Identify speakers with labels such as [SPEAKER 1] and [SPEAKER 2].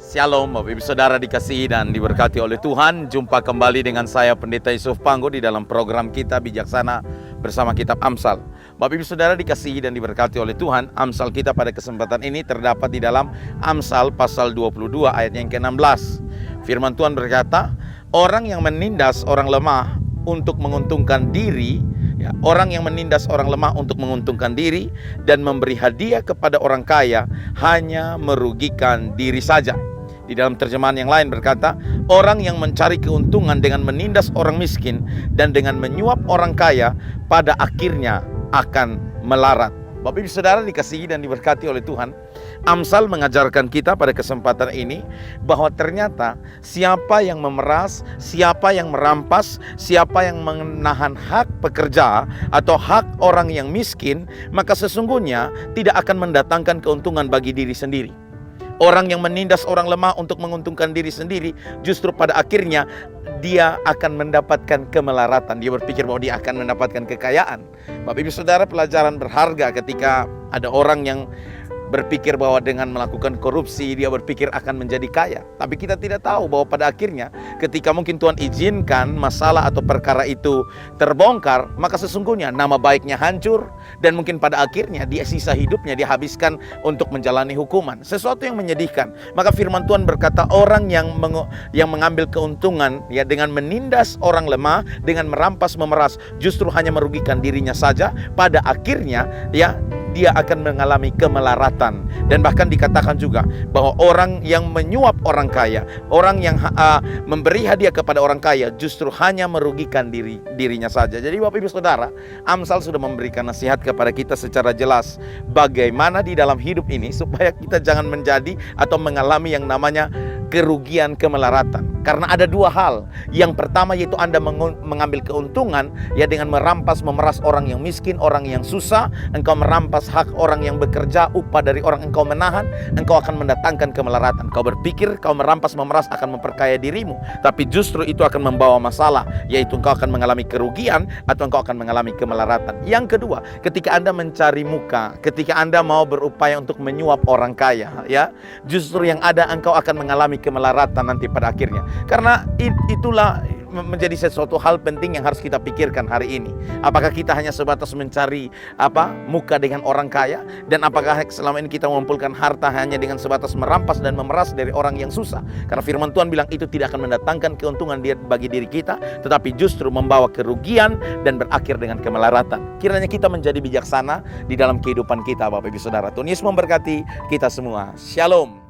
[SPEAKER 1] Shalom Bapak Ibu Saudara dikasihi dan diberkati oleh Tuhan. Jumpa kembali dengan saya Pendeta Yusuf Panggo di dalam program kita Bijaksana bersama Kitab Amsal. Bapak Ibu Saudara dikasihi dan diberkati oleh Tuhan. Amsal kita pada kesempatan ini terdapat di dalam Amsal pasal 22 ayat yang ke-16. Firman Tuhan berkata, orang yang menindas orang lemah untuk menguntungkan diri, orang yang menindas orang lemah untuk menguntungkan diri dan memberi hadiah kepada orang kaya hanya merugikan diri saja. Di dalam terjemahan yang lain berkata, orang yang mencari keuntungan dengan menindas orang miskin dan dengan menyuap orang kaya pada akhirnya akan melarat. Bapak Ibu Saudara dikasihi dan diberkati oleh Tuhan. Amsal mengajarkan kita pada kesempatan ini bahwa ternyata siapa yang memeras, siapa yang merampas, siapa yang menahan hak pekerja atau hak orang yang miskin, maka sesungguhnya tidak akan mendatangkan keuntungan bagi diri sendiri. Orang yang menindas orang lemah untuk menguntungkan diri sendiri, justru pada akhirnya dia akan mendapatkan kemelaratan. Dia berpikir bahwa dia akan mendapatkan kekayaan. Bapak Ibu Saudara, pelajaran berharga ketika ada orang yang berpikir bahwa dengan melakukan korupsi dia berpikir akan menjadi kaya. Tapi kita tidak tahu bahwa pada akhirnya ketika mungkin Tuhan izinkan masalah atau perkara itu terbongkar, maka sesungguhnya nama baiknya hancur dan mungkin pada akhirnya dia sisa hidupnya dihabiskan untuk menjalani hukuman. Sesuatu yang menyedihkan. Maka firman Tuhan berkata, orang yang mengambil keuntungan dengan menindas orang lemah, dengan merampas memeras, justru hanya merugikan dirinya saja. Pada akhirnya dia akan mengalami kemelaratan. Dan bahkan dikatakan juga bahwa orang yang menyuap orang kaya, orang yang memberi hadiah kepada orang kaya, justru hanya merugikan dirinya saja. Jadi Bapak Ibu Saudara, Amsal sudah memberikan nasihat kepada kita secara jelas bagaimana di dalam hidup ini supaya kita jangan menjadi atau mengalami yang namanya kerugian kemelaratan. Karena ada dua hal. Yang pertama yaitu Anda mengambil keuntungan dengan merampas memeras orang yang miskin, orang yang susah. Engkau merampas hak orang yang bekerja, upah dari orang engkau menahan, engkau akan mendatangkan kemelaratan. Kau berpikir kau merampas memeras akan memperkaya dirimu, tapi justru itu akan membawa masalah, yaitu engkau akan mengalami kerugian atau engkau akan mengalami kemelaratan. Yang kedua, ketika Anda mencari muka, ketika Anda mau berupaya untuk menyuap orang kaya, justru yang ada engkau akan mengalami kemelaratan nanti pada akhirnya. Karena itulah menjadi sesuatu hal penting yang harus kita pikirkan hari ini. Apakah kita hanya sebatas mencari muka dengan orang kaya, dan apakah selama ini kita mengumpulkan harta hanya dengan sebatas merampas dan memeras dari orang yang susah? Karena firman Tuhan bilang itu tidak akan mendatangkan keuntungan bagi diri kita, tetapi justru membawa kerugian dan berakhir dengan kemelaratan. Kiranya kita menjadi bijaksana di dalam kehidupan kita, Bapak Ibu Saudara. Tuhan Yesus memberkati kita semua. Shalom.